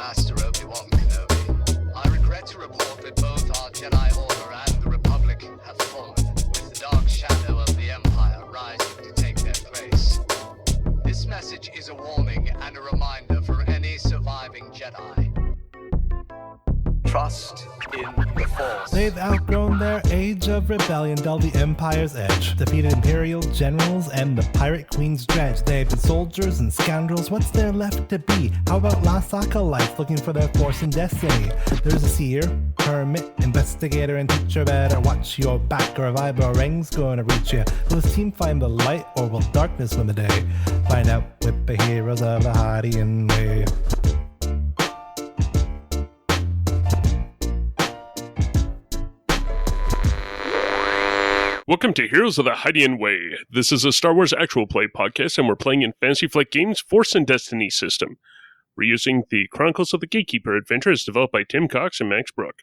Master Obi-Wan Kenobi. I regret to report that both our Jedi Order and the Republic have fallen, with the dark shadow of the Empire rising to take their place. This message is a warning and a reminder for any surviving Jedi. Trust in the Force. They've outgrown their age of rebellion, dulled the Empire's edge, defeated Imperial generals and the Pirate Queen's dredge. They've been soldiers and scoundrels, what's there left to be? How about lost acolytes looking for their force and destiny? There's a seer, hermit, investigator, and teacher. Better watch your back or a Vibro ring's gonna reach you. Will this team find the light or will darkness win the day? Find out with the heroes of the Hydian Way. Welcome to Heroes of the Hydian Way. This is a Star Wars actual play podcast, and we're playing in Fantasy Flight Games' Force and Destiny system. We're using the Chronicles of the Gatekeeper adventure as developed by Tim Cox and Max Brook.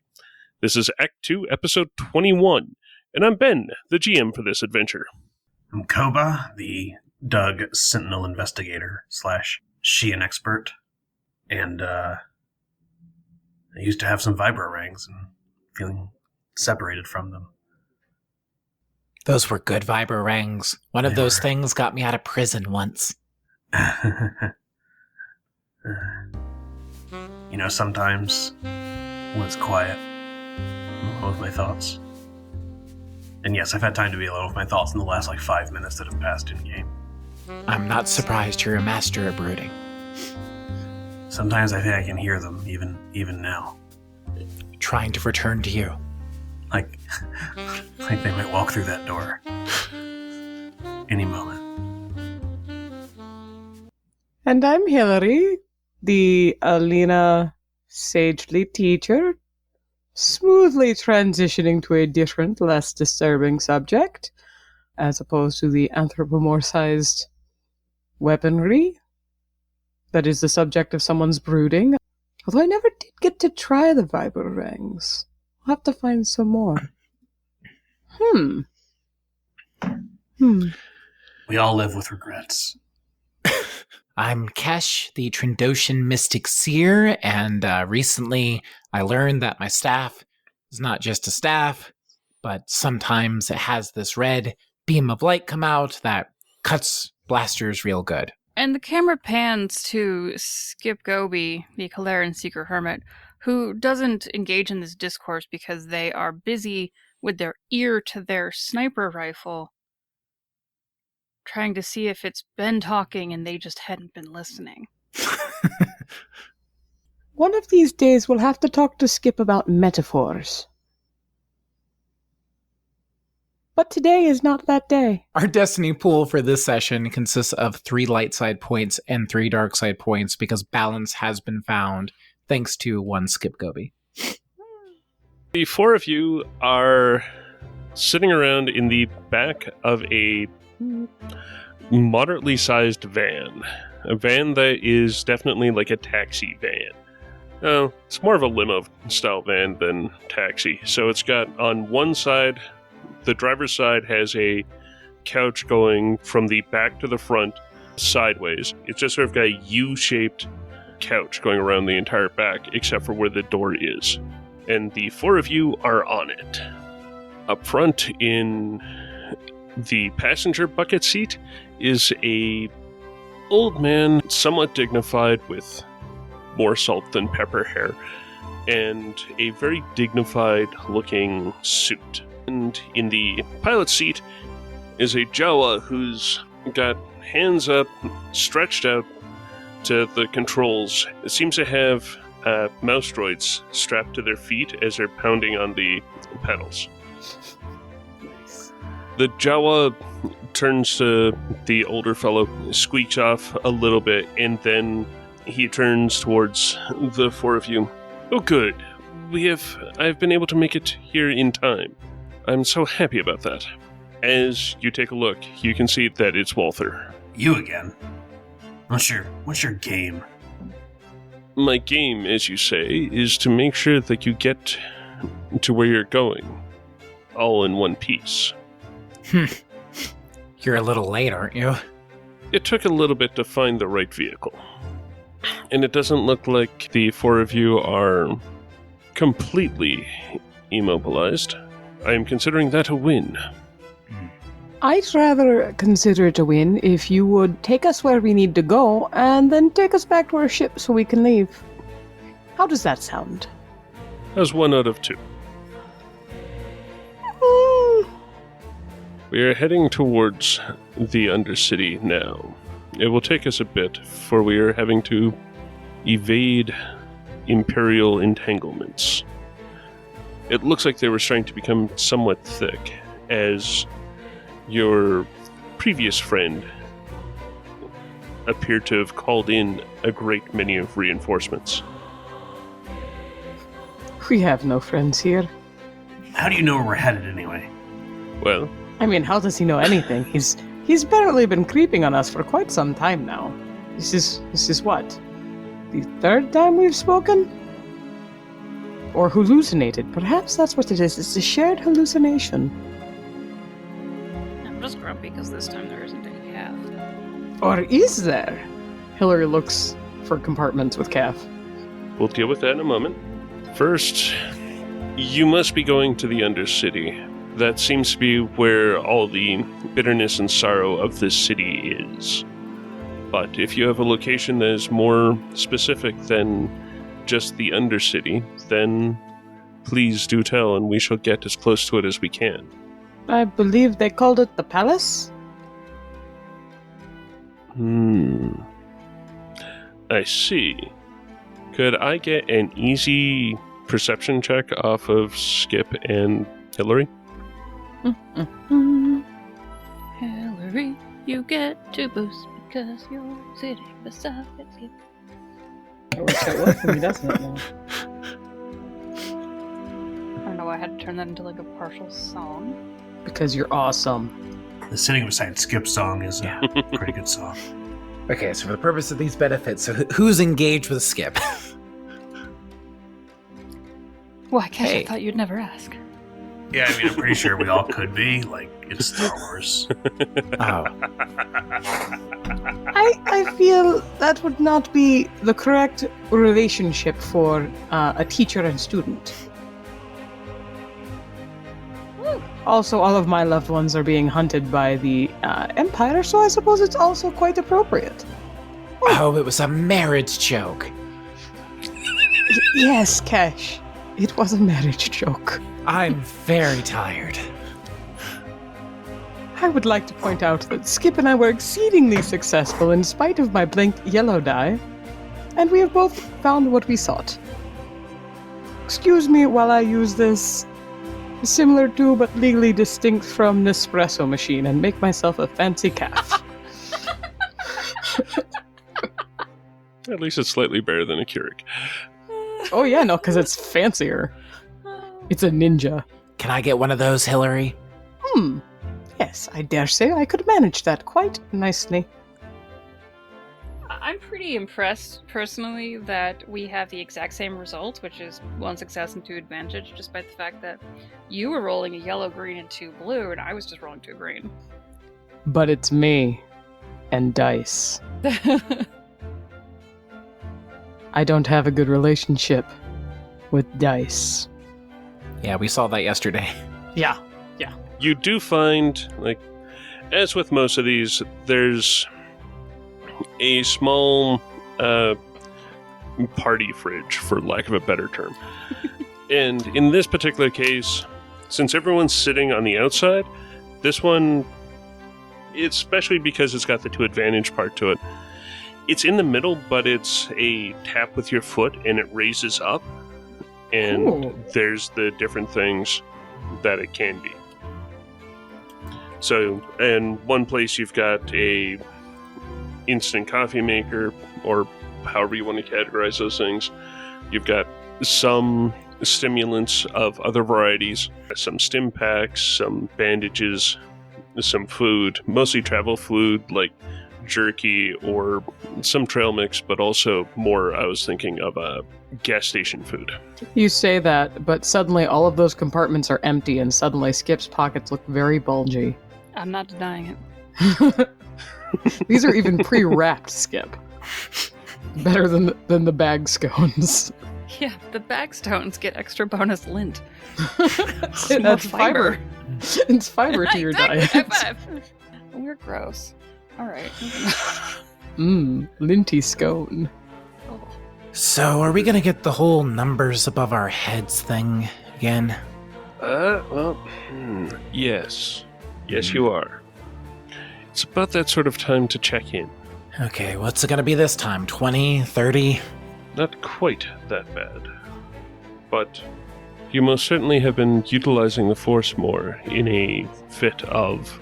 This is Act 2, Episode 21, and I'm Ben, the GM for this adventure. I'm Koba, the Doug Sentinel Investigator / Sheehan expert, and I used to have some vibro rings and feeling separated from them. Those were good vibro rings. One of those things got me out of prison once. You know, sometimes when it's quiet, I'm alone with my thoughts. And yes, I've had time to be alone with my thoughts in the last 5 minutes that have passed in game. I'm not surprised you're a master of brooding. Sometimes I think I can hear them, even now. Trying to return to you. Like they might walk through that door any moment. And I'm Hillary, the Alina sagely teacher, smoothly transitioning to a different, less disturbing subject, as opposed to the anthropomorphized weaponry that is the subject of someone's brooding. Although I never did get to try the vibro rings. I'll have to find some more. We all live with regrets. I'm Kesh, the Trandoshan Mystic Seer, and recently I learned that my staff is not just a staff, but sometimes it has this red beam of light come out that cuts blasters real good. And the camera pans to Skip Goby, the Kalaran Seeker Hermit, who doesn't engage in this discourse because they are busy with their ear to their sniper rifle, trying to see if it's Ben talking and they just hadn't been listening. One of these days we'll have to talk to Skip about metaphors. But today is not that day. Our destiny pool for this session consists of 3 light side points and 3 dark side points because balance has been found thanks to 1 Skip Goby. The 4 of you are sitting around in the back of a moderately sized van. A van that is definitely like a taxi van. Oh, it's more of a limo style van than taxi. So it's got on one side, the driver's side has a couch going from the back to the front sideways. It's just sort of got a U-shaped couch going around the entire back except for where the door is. And the 4 of you are on it. Up front in the passenger bucket seat is a old man, somewhat dignified with more salt than pepper hair, and a very dignified looking suit. And in the pilot seat is a Jawa who's got hands up, stretched out to the controls. It seems to have mouse droids strapped to their feet as they're pounding on the pedals. The Jawa turns to the older fellow, squeaks off a little bit, and then he turns towards the 4 of you. Oh, good. I've been able to make it here in time. I'm so happy about that. As you take a look, you can see that it's Walther. You again? What's your game? My game, as you say, is to make sure that you get to where you're going, all in one piece. You're a little late, aren't you? It took a little bit to find the right vehicle. And it doesn't look like the four of you are completely immobilized. I am considering that a win. I'd rather consider it a win if you would take us where we need to go and then take us back to our ship so we can leave. How does that sound? As 1 out of 2. We are heading towards the Undercity now. It will take us a bit, for we are having to evade Imperial entanglements. It looks like they were starting to become somewhat thick, as your previous friend appeared to have called in a great many of reinforcements. We have no friends here. How do you know where we're headed anyway? Well, I mean, how does he know anything? He's apparently been creeping on us for quite some time now. This is what? The third time we've spoken? Or hallucinated. Perhaps that's what it is. It's a shared hallucination. I'm just grumpy because this time there isn't any calf. Or is there? Hillary looks for compartments with calf. we'll deal with that in a moment. First, you must be going to the Undercity. That seems to be where all the bitterness and sorrow of this city is. But if you have a location that is more specific than just the Undercity, then please do tell, and we shall get as close to it as we can. I believe they called it the Palace? I see. Could I get an easy perception check off of Skip and Hillary? Hillary, you get to boost because you're sitting beside Skip. It works out well for me, doesn't it? Now? I don't know why I had to turn that into like a partial song. Because you're awesome. The Sitting Beside Skip song is a pretty good song. Okay, so for the purpose of these benefits, so who's engaged with Skip? Why, Cash, Hey. I thought you'd never ask. Yeah, I mean, I'm pretty sure we all could be. Like, it's Star Wars. Oh, I feel that would not be the correct relationship for a teacher and student. Also, all of my loved ones are being hunted by the Empire, so I suppose it's also quite appropriate. oh, it was a marriage joke. Yes, Cash. It was a marriage joke. I'm very tired. I would like to point out that Skip and I were exceedingly successful in spite of my blank yellow die, and we have both found what we sought. Excuse me while I use this similar to but legally distinct from Nespresso machine and make myself a fancy calf. At least it's slightly better than a Keurig. Oh yeah, no, because it's fancier. It's a ninja. Can I get one of those, Hillary? Yes, I dare say I could manage that quite nicely. I'm pretty impressed, personally, that we have the exact same result, which is 1 success and 2 advantage, despite the fact that you were rolling a yellow, green, and 2 blue, and I was just rolling 2 green. But it's me and dice. I don't have a good relationship with dice. Yeah, we saw that yesterday. Yeah. You do find, like, as with most of these, there's a small party fridge, for lack of a better term. And in this particular case, since everyone's sitting on the outside, this one, especially because it's got the 2 advantage part to it, it's in the middle, but it's a tap with your foot and it raises up. And Ooh. there's the different things that it can be. So, in one place you've got a instant coffee maker, or however you want to categorize those things. You've got some stimulants of other varieties, some stim packs, some bandages, some food, mostly travel food like jerky or some trail mix, but also more, I was thinking of gas station food. You say that, but suddenly all of those compartments are empty and suddenly Skip's pockets look very bulgy. I'm not denying it. These are even pre-wrapped, Skip. Better than the bag scones. Yeah, the bag stones get extra bonus lint. That's fiber. It's fiber to your diet. High five. We're gross. All right. Linty scone. Oh. So, are we gonna get the whole numbers above our heads thing again? Yes. Yes, you are. It's about that sort of time to check in. Okay, what's it gonna be this time? 20, 30? Not quite that bad. But you most certainly have been utilizing the Force more in a fit of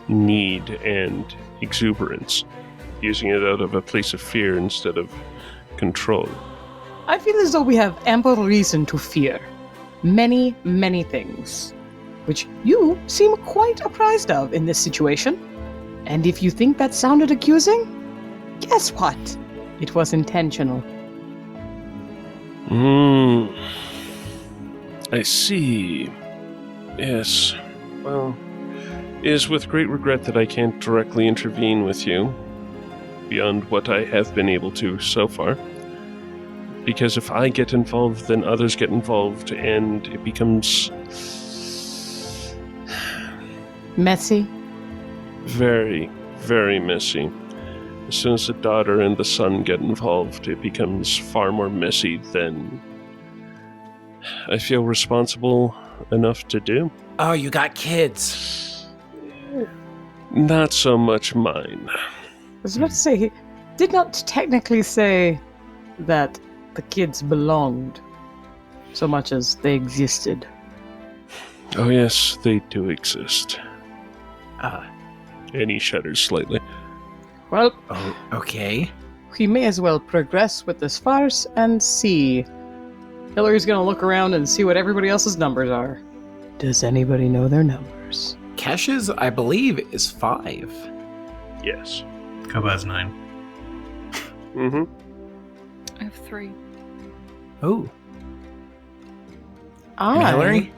need and exuberance, using it out of a place of fear instead of control. I feel as though we have ample reason to fear many, many things, which you seem quite apprised of in this situation. And if you think that sounded accusing, guess what? It was intentional. I see. Yes. Well, it is with great regret that I can't directly intervene with you beyond what I have been able to so far. Because if I get involved, then others get involved, and it becomes Messy? very, very messy. As soon as the daughter and the son get involved, it becomes far more messy than I feel responsible enough to do. Oh, you got kids. Not so much mine. I was about to say, he did not technically say that the kids belonged so much as they existed. Oh yes, they do exist. And he shudders slightly. Well, Oh, okay. we may as well progress with this farce and see. Hillary's gonna look around and see what everybody else's numbers are. Does anybody know their numbers? Kesh's, I believe, is 5. Yes. Koba has 9. Mm-hmm. I have 3. Oh. I Hillary?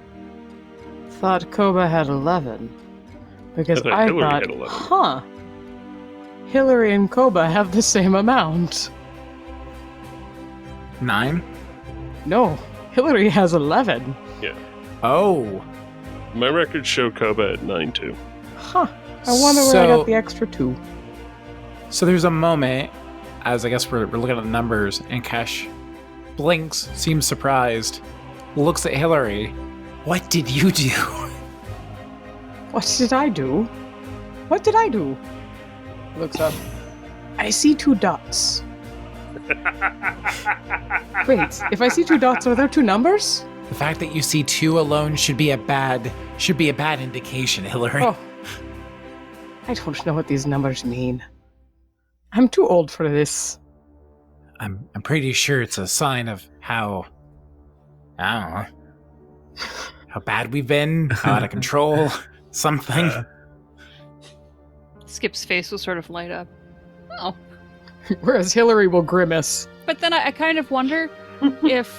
thought Koba had 11. Because I thought I Hillary thought, had 11. Hillary and Koba have the same amount. 9? No, Hillary has 11. Oh. My records show Koba at 9 too. Huh. I wonder where I got the extra 2. So there's a moment, as I guess we're looking at the numbers, and Kesh blinks, seems surprised, looks at Hillary. What did you do? What did I do? What did I do? Looks up. I see 2 dots. Wait, if I see 2 dots, are there 2 numbers? The fact that you see 2 alone should be a bad indication, Hillary. Oh. I don't know what these numbers mean. I'm too old for this. I'm pretty sure it's a sign of how, I don't know, how bad we've been, how out of control, something. Skip's face will sort of light up. Oh. Whereas Hillary will grimace. But then I kind of wonder if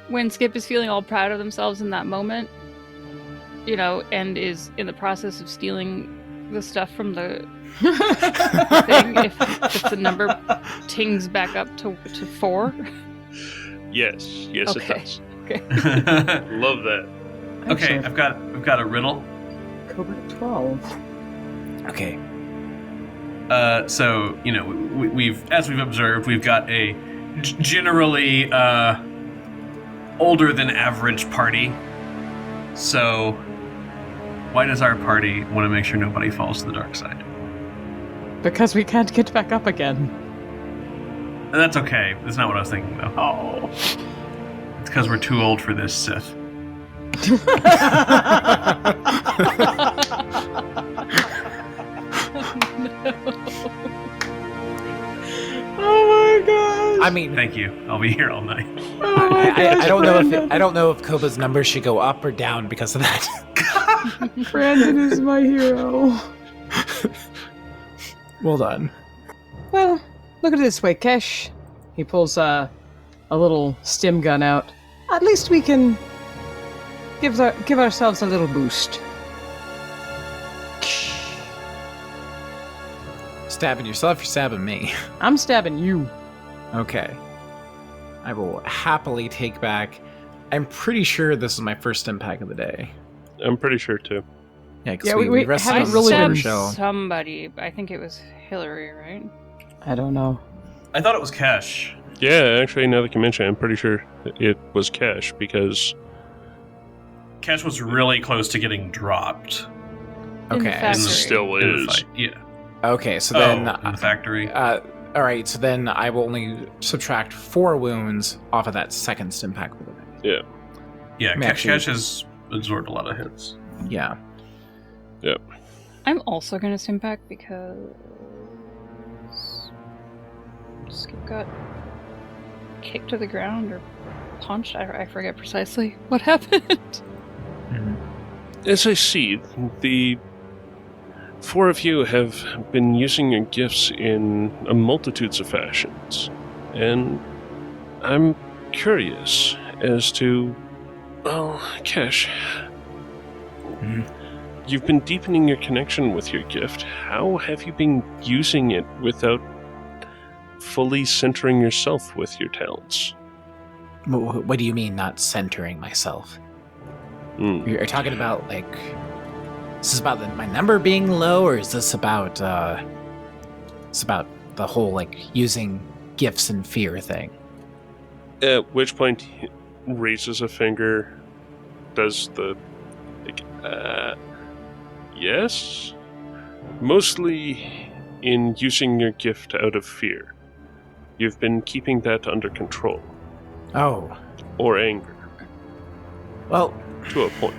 when Skip is feeling all proud of themselves in that moment, you know, and is in the process of stealing the stuff from the thing, if the number tings back up to 4. Yes, Okay. it does. Okay. Love that. Okay, Actually, I've got a riddle. Koba 12. Okay. So you know, we've observed, we've got a generally older than average party. So why does our party want to make sure nobody falls to the dark side? Because we can't get back up again. And that's okay. That's not what I was thinking, though. Oh. It's because we're too old for this, Sith. Oh my god. I mean, Thank you. I'll be here all night. Oh my gosh, I don't know Brandon. I don't know if Koba's numbers should go up or down because of that. Brandon is my hero. Well done. Well, look at it this way, Kesh. He pulls a little stim gun out. At least we can give ourselves a little boost. stabbing yourself, you're stabbing me. I'm stabbing you. Okay. I will happily take back. I'm pretty sure this is my first impact of the day. I'm pretty sure too. Yeah, because Yeah, we we rested haven't on really the been- super shell. Somebody, I think it was Hillary, right? I don't know. I thought it was Cash. Yeah, actually, now that you mention it, I'm pretty sure it was Cash because Cash was really close to getting dropped In the Okay. and factory. still in the is. fight. Yeah. Okay, so then... in the factory. all right, so then I will only subtract 4 wounds off of that second impact of the day. Yeah, actually- Cash has absorbed a lot of hits. Yeah. I'm also going to stim back because Skip got kicked to the ground or punched. I forget precisely what happened. As I see, the 4 of you have been using your gifts in a multitudes of fashions, and I'm curious as to, well, Cash, you've been deepening your connection with your gift. How have you been using it without fully centering yourself with your talents? What do you mean, not centering myself? Hmm. You're talking about, like... Is this about my number being low, or is this about, it's about the whole, like, using gifts and fear thing? At which point he raises a finger, does the, like, yes? Mostly in using your gift out of fear. You've been keeping that under control. Oh. Or anger, Well, to a point.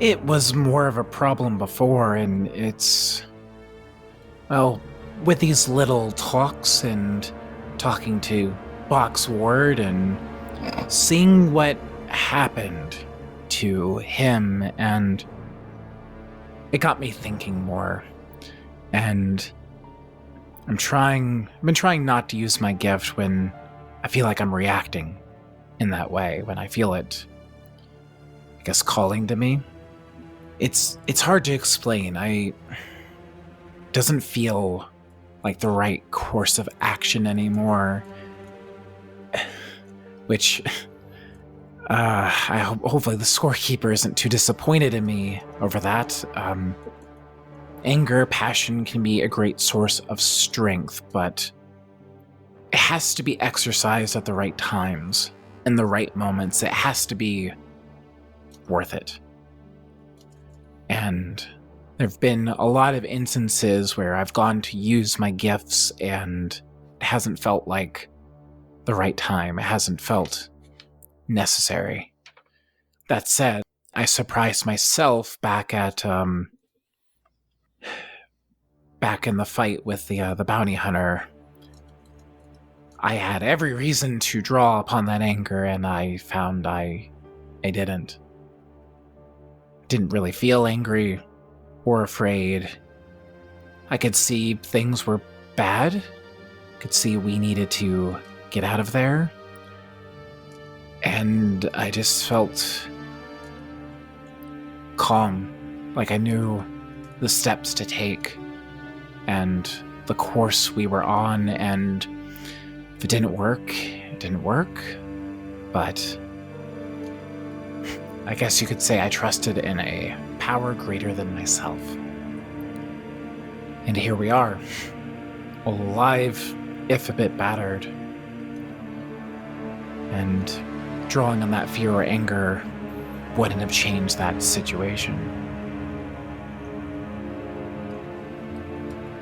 it was more of a problem before, and it's... Well, with these little talks and talking to Box Ward and seeing what happened to him, and it got me thinking more. And I've been trying not to use my gift when I feel like I'm reacting in that way, when I feel it, I guess, calling to me. It's hard to explain. Doesn't feel like the right course of action anymore. Which, hopefully the scorekeeper isn't too disappointed in me over that. Anger, passion can be a great source of strength, but it has to be exercised at the right times, in the right moments. It has to be worth it. And there have been a lot of instances where I've gone to use my gifts and it hasn't felt like the right time. It hasn't felt necessary. That said, I surprised myself back in the fight with the bounty hunter. I had every reason to draw upon that anger, and I found I didn't. Didn't really feel angry or afraid. I could see things were bad. Could see we needed to get out of there. And I just felt calm, like I knew the steps to take and the course we were on, and if it didn't work, it didn't work. But I guess you could say I trusted in a power greater than myself. And here we are, alive, if a bit battered. And drawing on that fear or anger wouldn't have changed that situation.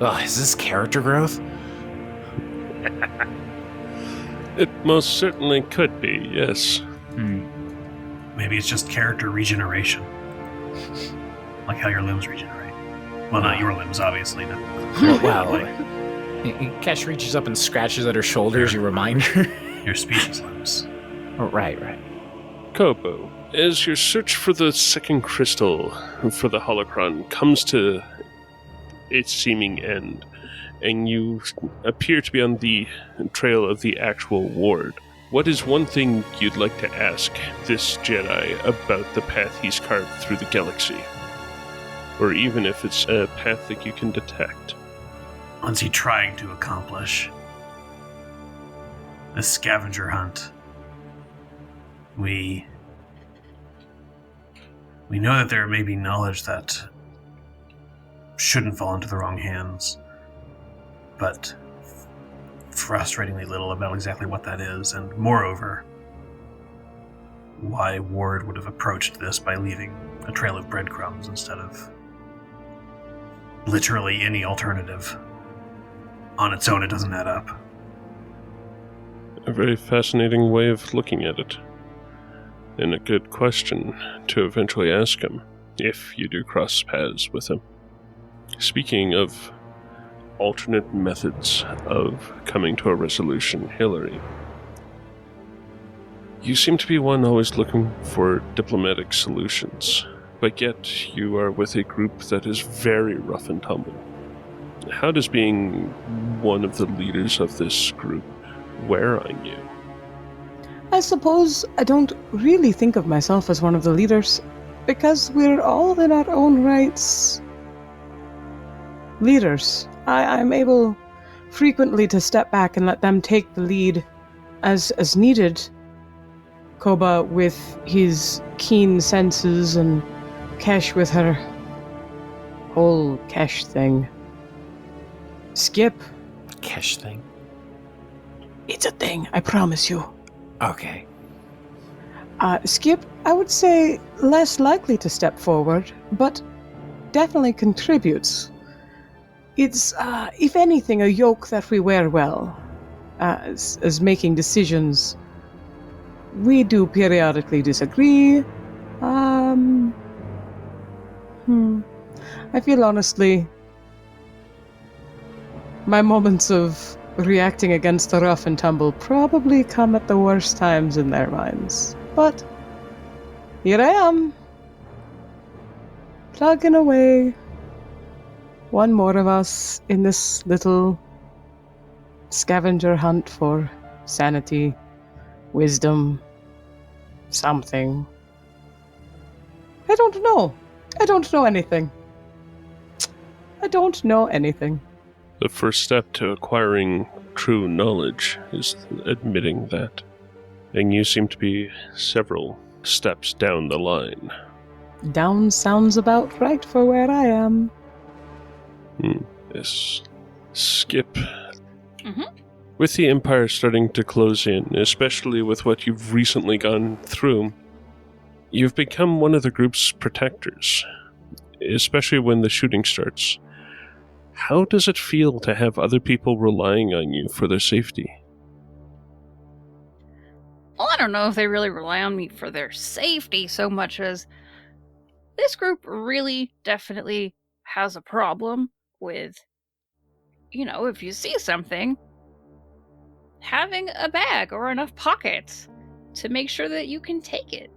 Ugh, is this character growth? It most certainly could be, yes. Maybe it's just character regeneration. Like how your limbs regenerate. Well, not your limbs, obviously. No. Well, Kesh reaches up and scratches at her shoulders, you remind her. Your species limbs. Oh, right. Kobo, as your search for the second crystal for the holocron comes to its seeming end, and you appear to be on the trail of the actual ward, what is one thing you'd like to ask this Jedi about the path he's carved through the galaxy? or even if it's a path that you can detect. What's he trying to accomplish? A scavenger hunt. We know that there may be knowledge that shouldn't fall into the wrong hands, but frustratingly little about exactly what that is, and moreover, why Ward would have approached this by leaving a trail of breadcrumbs instead of literally any alternative. On its own, it doesn't add up. A very fascinating way of looking at it. And a good question to eventually ask him, if you do cross paths with him. Speaking of alternate methods of coming to a resolution, Hillary, you seem to be one always looking for diplomatic solutions, but yet you are with a group that is very rough and tumble. How does being one of the leaders of this group wear on you? I suppose I don't really think of myself as one of the leaders, because we're all in our own rights leaders. I'm able frequently to step back and let them take the lead as needed. Koba with his keen senses and Kesh with her whole Kesh thing. Skip. Kesh thing. It's a thing, I promise you. Okay. Skip, I would say less likely to step forward, but definitely contributes. It's, if anything, a yoke that we wear well, as making decisions. We do periodically disagree. I feel honestly, my moments of reacting against the rough and tumble probably come at the worst times in their minds. But here I am, plugging away. One more of us in this little scavenger hunt for sanity, wisdom, something. I don't know. I don't know anything. I don't know anything. The first step to acquiring true knowledge is admitting that. And you seem to be several steps down the line. Down sounds about right for where I am. Yes. Skip. Mm-hmm. With the Empire starting to close in, especially with what you've recently gone through, you've become one of the group's protectors, especially when the shooting starts. How does it feel to have other people relying on you for their safety? Well, I don't know if they really rely on me for their safety so much as this group really definitely has a problem with, if you see something, having a bag or enough pockets to make sure that you can take it.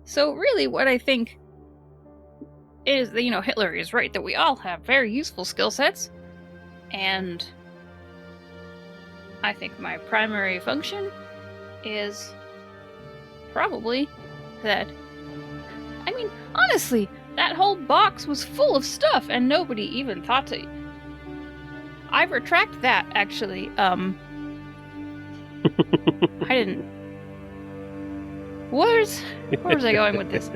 So really what I think is that, Hitler is right that we all have very useful skill sets, and I think my primary function is probably that, honestly, that whole box was full of stuff and nobody even thought to... I retract that, actually. I didn't... Where was I going with this?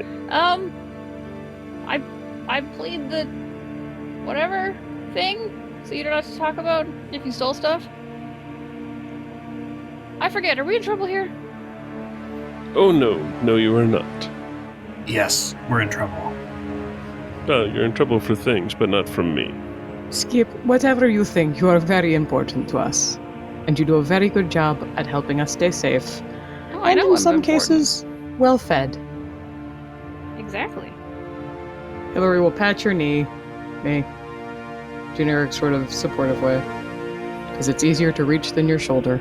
I played the whatever thing, so you don't have to talk about if you stole stuff. I forget, are we in trouble here? Oh no, you are not. Yes, we're in trouble. Oh, you're in trouble for things, but not from me. Skip, whatever you think, you are very important to us. And you do a very good job at helping us stay safe. Oh, I and know in I'm some important. cases, well fed. Exactly. Hillary will pat your knee, a generic sort of supportive way, because it's easier to reach than your shoulder.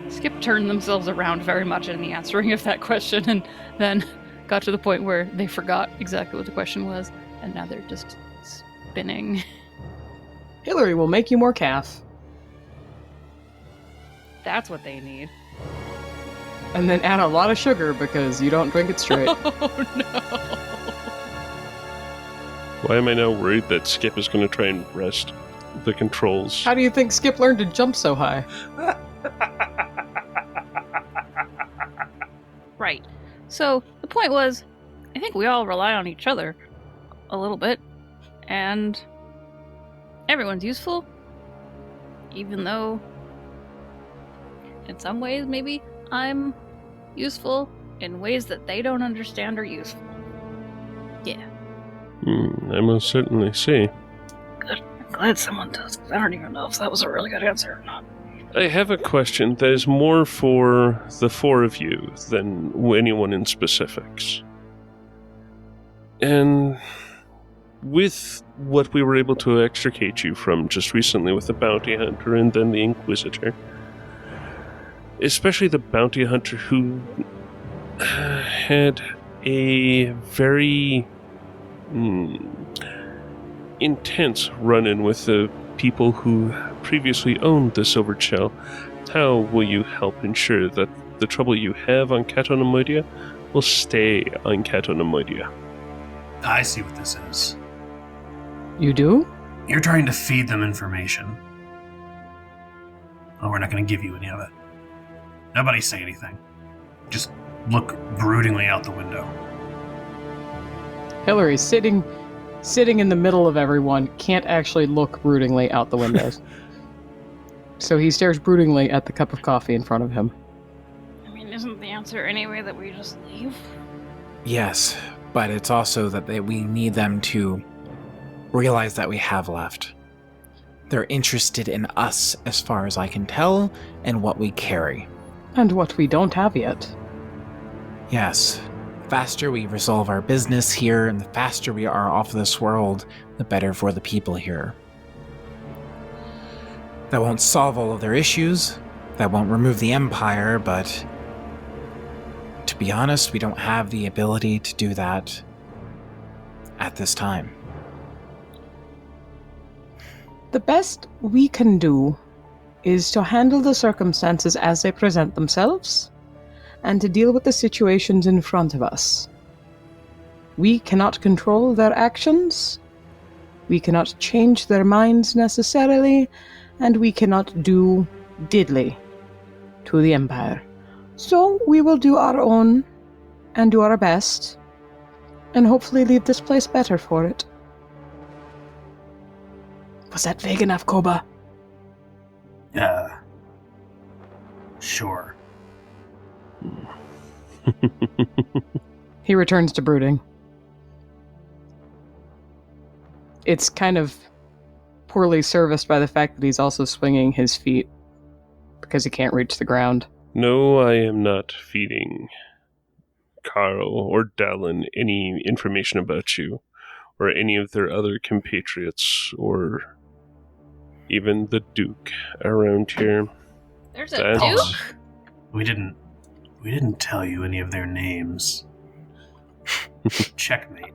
Skip turned themselves around very much in the answering of that question, and then got to the point where they forgot exactly what the question was, and now they're just spinning. Hillary will make you more calf. That's what they need. And then add a lot of sugar because you don't drink it straight. Oh no! Why am I now worried that Skip is going to try and wrest the controls? How do you think Skip learned to jump so high? Right. So the point was, I think we all rely on each other a little bit, and everyone's useful, even though in some ways maybe I'm useful in ways that they don't understand are useful. Yeah. I most certainly see. Good. I'm glad someone does. I don't even know if that was a really good answer or not. I have a question that is more for the four of you than anyone in specifics. And with what we were able to extricate you from just recently with the bounty hunter and then the inquisitor, especially the bounty hunter who had a very intense run-in with the people who previously owned the Silver Shell, how will you help ensure that the trouble you have on Catonamoidia will stay on Catonamoidia? I see what this is. You do? You're trying to feed them information. Oh, we're not going to give you any of it. Nobody say anything. Just look broodingly out the window. Hillary, sitting in the middle of everyone, can't actually look broodingly out the windows. So he stares broodingly at the cup of coffee in front of him. I mean, isn't the answer anyway that we just leave? Yes, but it's also that we need them to realize that we have left. They're interested in us, as far as I can tell, and what we carry. And what we don't have yet. Yes. The faster we resolve our business here, and the faster we are off this world, the better for the people here. That won't solve all of their issues, that won't remove the Empire, but to be honest, we don't have the ability to do that at this time. The best we can do is to handle the circumstances as they present themselves, and to deal with the situations in front of us. We cannot control their actions, we cannot change their minds necessarily, and we cannot do diddly to the Empire. So we will do our own, and do our best, and hopefully leave this place better for it. Was that vague enough, Koba? Sure. He returns to brooding. It's kind of poorly serviced by the fact that he's also swinging his feet because he can't reach the ground. No, I am not feeding Carl or Dallin any information about you, or any of their other compatriots, or even the Duke around here. There's a Duke? We didn't tell you any of their names. Checkmate.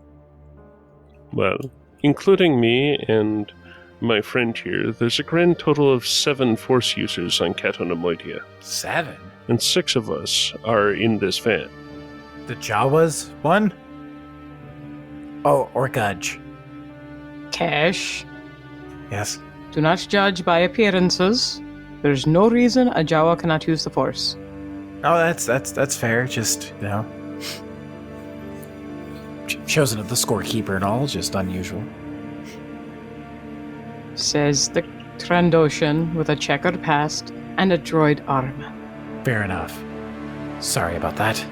Well, including me and my friend here, there's a grand total of 7 Force users on Catonamoidia. 7? And 6 of us are in this van. The Jawas one? Oh, or Gudge. Cash, Yes. do not judge by appearances. There's no reason a Jawa cannot use the Force. Oh, that's fair. Just, chosen of the scorekeeper and all, just unusual. Says the Trandoshan with a checkered past and a droid arm. Fair enough. Sorry about that.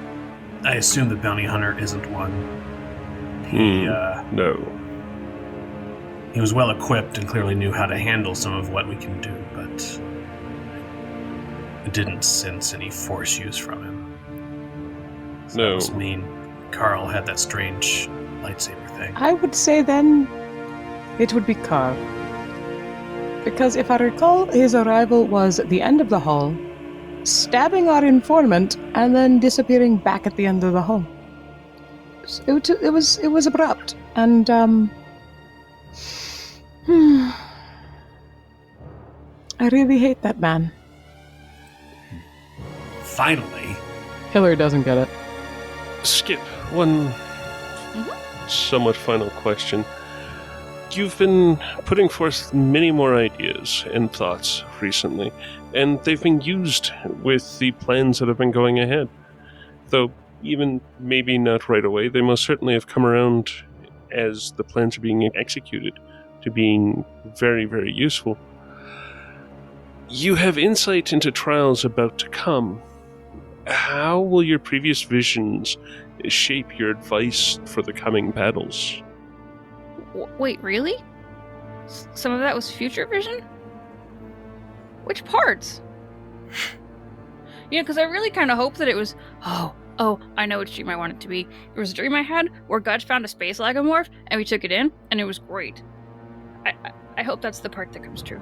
I assume the bounty hunter isn't one. No. He was well equipped and clearly knew how to handle some of what we can do, but I didn't sense any Force use from him. So No. that must mean Carl had that strange lightsaber thing. I would say then it would be Carl. Because if I recall, his arrival was at the end of the hall, stabbing our informant, and then disappearing back at the end of the hall. It was abrupt, and I really hate that man. Finally, Hillary doesn't get it. Skip, one somewhat final question. You've been putting forth many more ideas and thoughts recently, and they've been used with the plans that have been going ahead. Though, even maybe not right away, they most certainly have come around as the plans are being executed to being very, very useful. You have insight into trials about to come. How will your previous visions shape your advice for the coming battles? Wait, really? Some of that was future vision? Which parts? Because I really kind of hope that it was, I know which dream I want it to be. It was a dream I had where Gudge found a space lagomorph and we took it in, and it was great. I hope that's the part that comes true.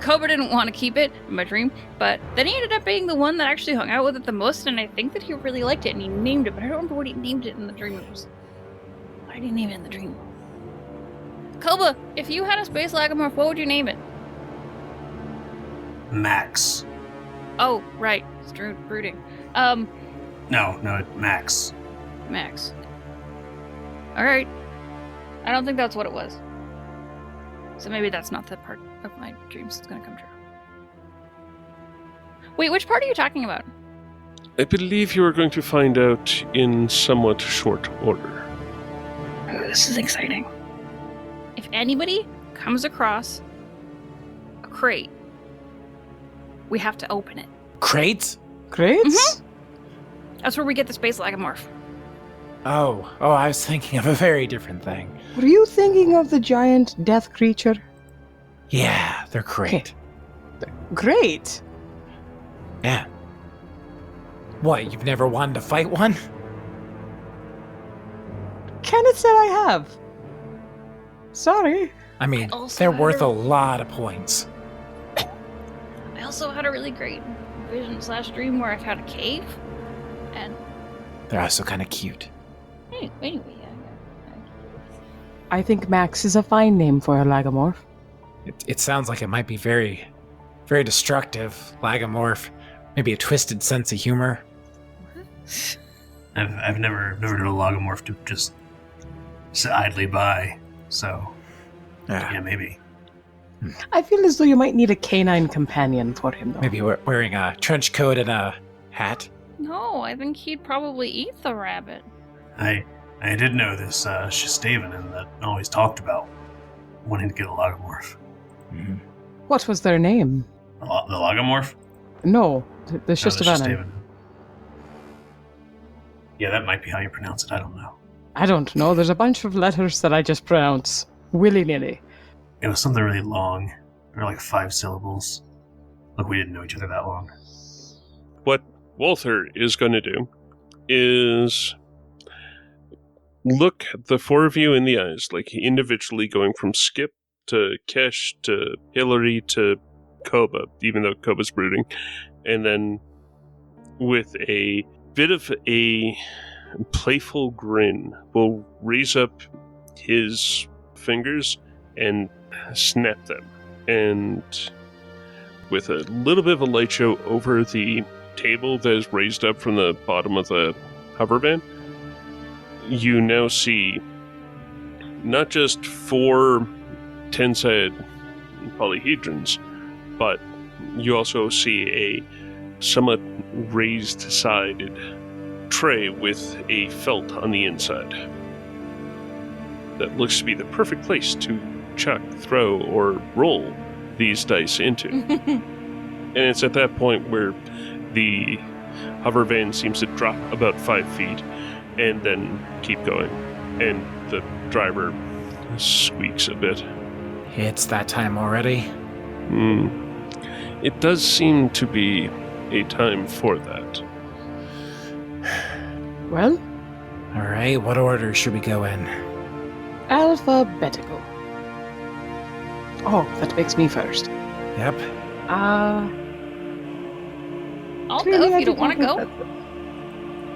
Koba didn't want to keep it in my dream, but then he ended up being the one that actually hung out with it the most, and I think that he really liked it, and he named it, but I don't remember what he named it in the dream. Why did he name it in the dream? Koba, if you had a space lagomorph, what would you name it? Max. Oh, right. It's brooding. No, Max. Max. Alright. I don't think that's what it was. So maybe that's not the part of my dreams that's gonna come true. Wait, which part are you talking about? I believe you are going to find out in somewhat short order. Oh, this is exciting. If anybody comes across a crate, we have to open it. Crates? Crates? That's where we get the space lagomorph. Oh, I was thinking of a very different thing. Were you thinking of the giant death creature? Yeah, they're great. Great. Yeah. What, you've never wanted to fight one? Kenneth said I have. Sorry. I mean, Also they're had worth a- a lot of points. I also had a really great vision/dream where I found a cave. And They're also kind of cute. anyway, yeah. I think Max is a fine name for a lagomorph. It sounds like it might be very, very destructive. Lagomorph. Maybe a twisted sense of humor. I've never known a logomorph to just sit idly by, so yeah, maybe. I feel as though you might need a canine companion for him, though. Maybe wearing a trench coat and a hat. No, I think he'd probably eat the rabbit. I did know this Shistaven that always talked about wanting to get a logomorph. Mm-hmm. What was their name? The logomorph? No, the No, the Shistavan. Shistaven. Yeah, that might be how you pronounce it. I don't know. I don't know. There's a bunch of letters that I just pronounce willy-nilly. It was something really long. There were like 5 syllables. Look, we didn't know each other that long. What Walther is going to do is look the 4 of you in the eyes, like individually going from Skip to Kesh to Hillary to Koba, even though Koba's brooding, and then with a bit of a playful grin will raise up his fingers and snap them, and with a little bit of a light show over the table that is raised up from the bottom of the hover van, you now see not just 4 10-sided polyhedrons, but you also see a somewhat raised-sided tray with a felt on the inside that looks to be the perfect place to chuck, throw, or roll these dice into. And it's at that point where the hover van seems to drop about 5 feet and then keep going, and the driver squeaks a bit. It's that time already. It does seem to be a time for that. Well, All right, what order should we go in? alphabetical. Oh, that makes me first. Yep. I'll go Clearly if I you don't did want to not go. have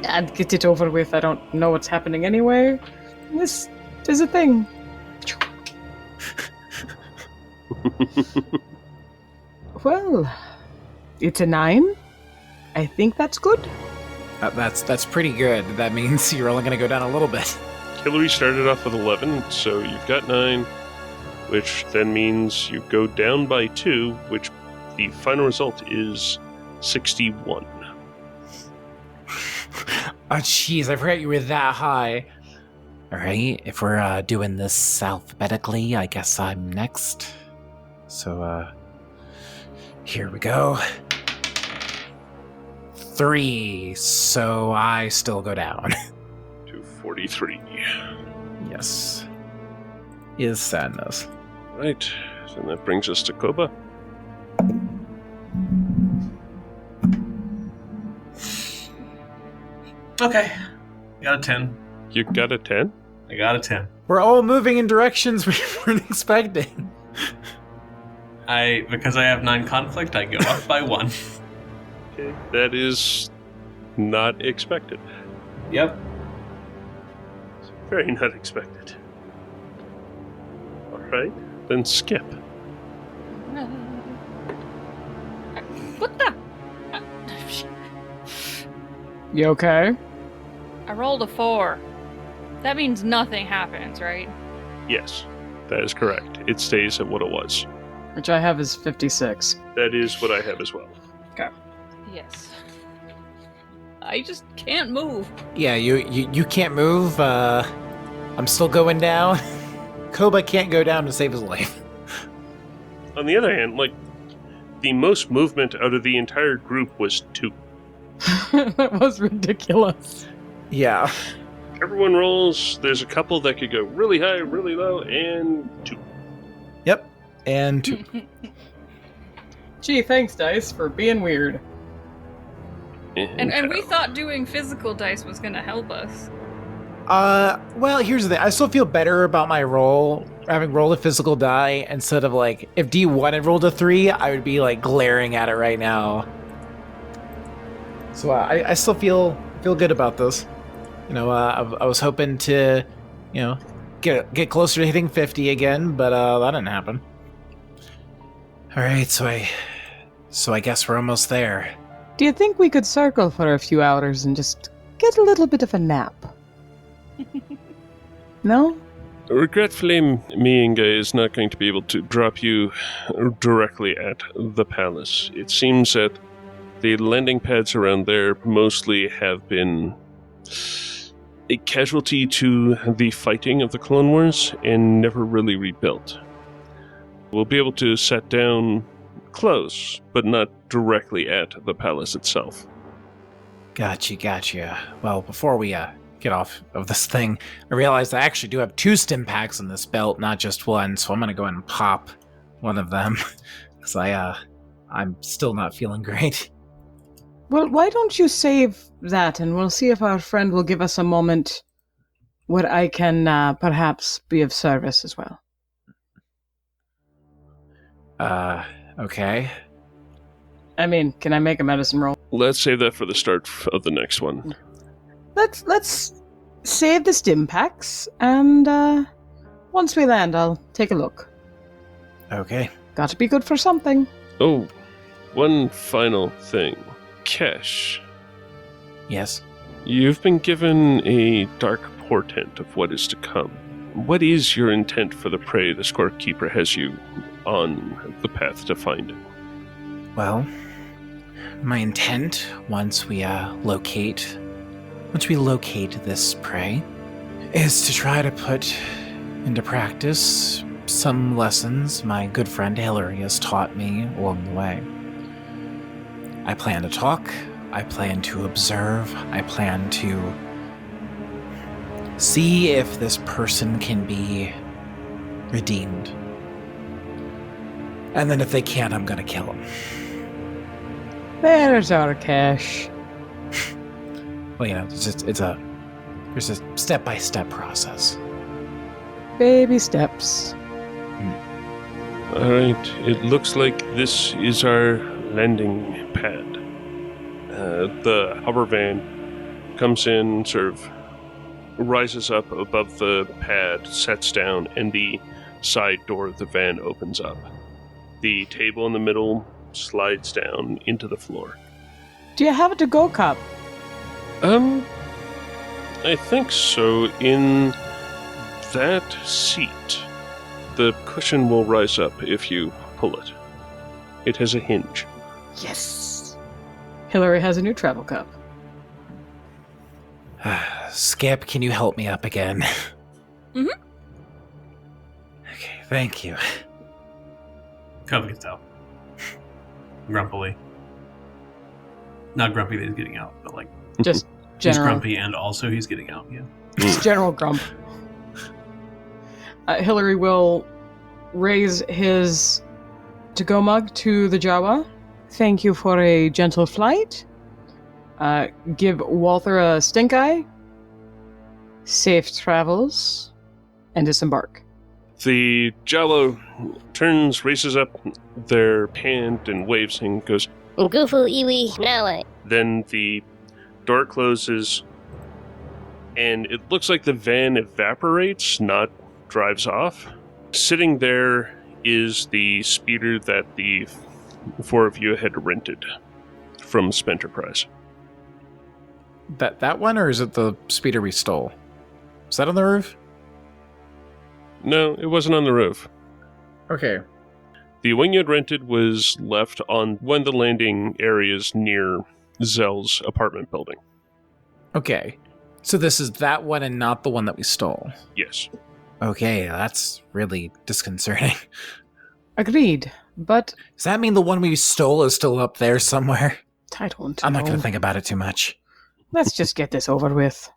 that. And get it over with. I don't know what's happening anyway. This is a thing. Well, it's a 9. I think that's good. That's pretty good. That means you're only going to go down a little bit. Hillary started off with 11, so you've got 9. which then means you go down by 2, which the final result is 61. Oh, jeez, I forgot you were that high. Alright, if we're doing this alphabetically, I guess I'm next. So, here we go. 3, so I still go down. To 43. Yes. Is sadness. Right, then that brings us to Koba. Okay. I got a 10. You got a 10? I got a 10. We're all moving in directions we weren't expecting. Because I have 9 conflict, I go up by 1. Okay, that is not expected. Yep. Very not expected. Alright, then skip. What the? You okay? I rolled a 4. That means nothing happens, right? Yes, that is correct. It stays at what it was. Which I have is 56. That is what I have as well. Yes. I just can't move. Yeah, you can't move. I'm still going down. Koba can't go down to save his life. On the other hand, the most movement out of the entire group was 2. That was ridiculous. Yeah. Everyone rolls. There's a couple that could go really high, really low, and 2. Yep. And 2. Gee, thanks, Dice, for being weird. And we thought doing physical dice was going to help us. Well, here's the thing. I still feel better about my roll, having rolled a physical die, instead of, if D1 had rolled a 3, I would be, glaring at it right now. So, I still feel good about this. I was hoping to, get closer to hitting 50 again, but, that didn't happen. Alright, so I guess we're almost there. Do you think we could circle for a few hours and just get a little bit of a nap? No? Regretfully, Miinga is not going to be able to drop you directly at the palace. It seems that the landing pads around there mostly have been a casualty to the fighting of the Clone Wars and never really rebuilt. We'll be able to set down close, but not directly at the palace itself. Gotcha. Well, before we get off of this thing, I realized I actually do have 2 stim packs in this belt, not just 1, so I'm gonna go ahead and pop one of them, because I'm still not feeling great. Well, why don't you save that, and we'll see if our friend will give us a moment where I can perhaps be of service as well. Okay. I mean, can I make a medicine roll? Let's save that for the start of the next one. Let's save the stim packs, and once we land, I'll take a look. Okay. Got to be good for something. Oh, one final thing. Kesh, Yes. you've been given a dark portent of what is to come. What is your intent for the prey the Gatekeeper has you on the path to finding? Well, my intent, once we locate this prey, is to try to put into practice some lessons my good friend Hillary has taught me along the way. I plan to talk, I plan to observe, I plan to see if this person can be redeemed. And then if they can't, I'm gonna kill them. There's our cash. Well, there's a step-by-step process. Baby steps. Alright, it looks like this is our landing pad. The hover van comes in, sort of rises up above the pad, sets down, and the side door of the van opens up. The table in the middle slides down into the floor. Do you have a to-go cup? I think so. In that seat, the cushion will rise up if you pull it. It has a hinge. Yes. Hillary has a new travel cup. Skip, can you help me up again? Mhm. Okay, thank you. Cub gets out. Grumpily. Not grumpy that he's getting out, but like Just he's general. grumpy and also he's getting out. Yeah. Just general grump. Hillary will raise his to-go mug to the Jawa. Thank you for a gentle flight. Give Walther a stink eye. Safe travels. And disembark. The Jalo turns, raises up their hand and waves and goes, Ngufu iwi nawa. then the door closes and it looks like the van evaporates, not drives off. Sitting there is the speeder that the four of you had rented from Spenterprise. That one, or is it the speeder we stole? Is that on the roof? No, it wasn't on the roof. Okay. The wing you had rented was left on one of the landing areas near Zell's apartment building. Okay. So this is that one and not the one that we stole. Yes. Okay, that's really disconcerting. Agreed. But Does that mean the one we stole is still up there somewhere? I don't I'm not going know. to think about it too much. Let's just get this over with.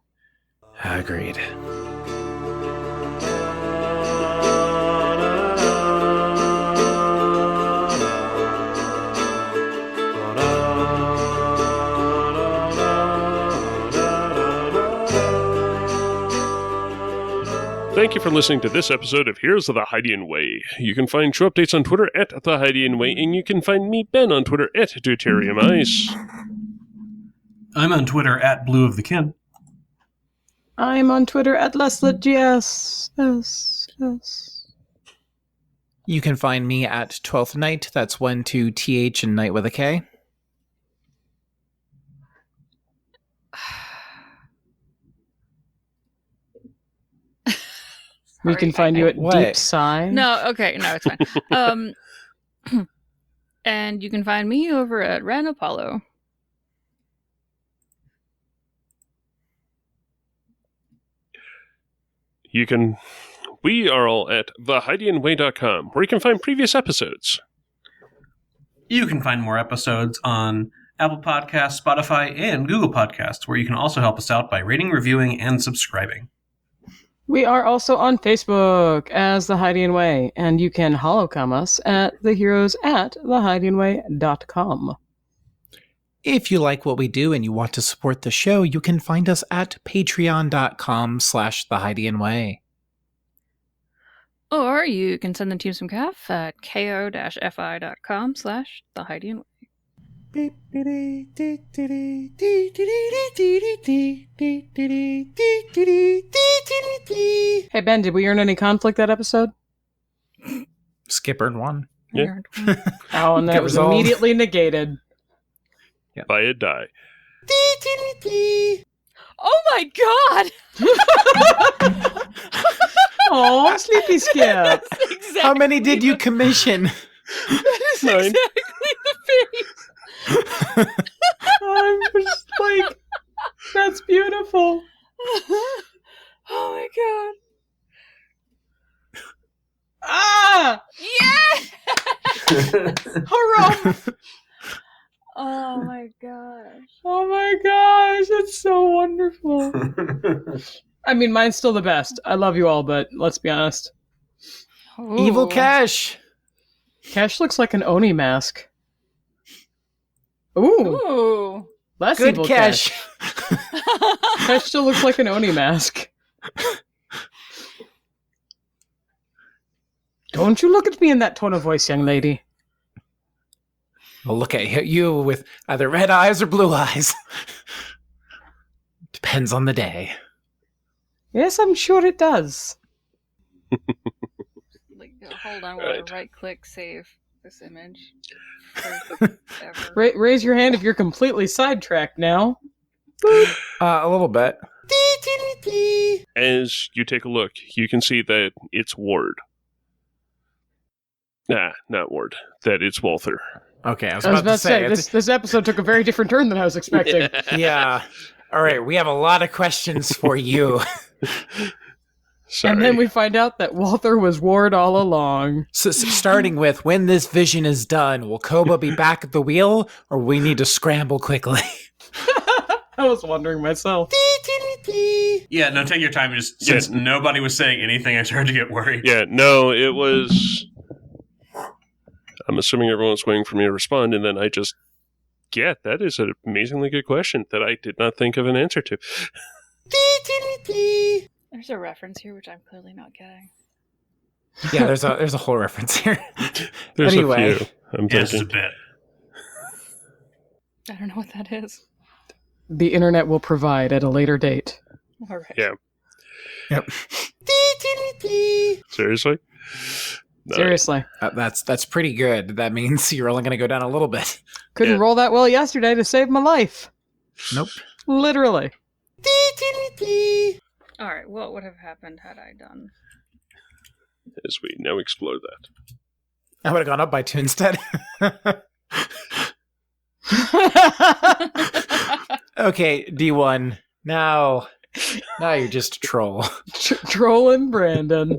Agreed. Thank you for listening to this episode of Heroes of the Hydian Way. You can find show updates on Twitter at The Hydian Way, and you can find me, Ben, on Twitter at Deuterium Ice. I'm on Twitter at Blue of the Kin. I'm on Twitter at LesletGS. Yes. You can find me at 12th Night. That's 12th and Night with a K. We can find you at What? Deep Sigh. No, okay, no, it's fine. And you can find me over at Ran Apollo. We are all at thehydianway.com, where you can find previous episodes. You can find more episodes on Apple Podcasts, Spotify, and Google Podcasts, where you can also help us out by rating, reviewing, and subscribing. We are also on Facebook as The Hydian Way, and you can holocom us at theheroes@thehydianway.com. If you like what we do and you want to support the show, you can find us at patreon.com/thehydianway. Or you can send the team some calf at ko-fi.com/thehydianway. Hey Ben, did we earn any conflict that episode? Skip earned one. Yeah. Oh, and that Get was resolved. immediately negated. By a die. Oh my god! Oh, Sleepy Skip. That's exactly How many did you commission? That is 9. exactly the face. I'm just like, that's beautiful. Oh my god. Ah! Yes! Hurrah! Oh my gosh. Oh my gosh, it's so wonderful. I mean, mine's still the best. I love you all, but let's be honest. Evil Ooh. Cash. Cash looks like an Oni mask. Ooh, Ooh. less Good evil Cash. Cash still looks like an Oni mask. Don't you look at me in that tone of voice, young lady. I'll look at you with either red eyes or blue eyes. Depends on the day. Yes, I'm sure it does. Like, hold on, while Right. I right-click save this image. Ever. Raise your hand if you're completely sidetracked now. A little bit. As you take a look, you can see that it's Ward. Nah, not Ward. That it's Walther. Okay, I was I was about to say this episode took a very different turn than I was expecting. yeah. All right, we have a lot of questions for you. Sorry. And then we find out that Walther was Ward all along. So starting with, when this vision is done, will Koba be back at the wheel, or we need to scramble quickly? I was wondering myself. Yeah, no, take your time. Just since nobody was saying anything, I started to get worried. Yeah, no, it was... I'm assuming everyone's waiting for me to respond, and then I just... Yeah, that is an amazingly good question that I did not think of an answer to. There's a reference here which I'm clearly not getting. Yeah, there's a whole reference here. There's Anyway. a few, I'm Yes, a thinking. bit. I don't know what that is. The internet will provide at a later date. All right. Yeah. Yep. Seriously? No. Seriously. That's pretty good. That means you're only going to go down a little bit. Couldn't Yeah. roll that well yesterday to save my life. Nope. Literally. All right. What would have happened had I done? As we now explore that. I would have gone up by 2 instead. Okay, D1. Now you're just a troll. Trolling Brandon.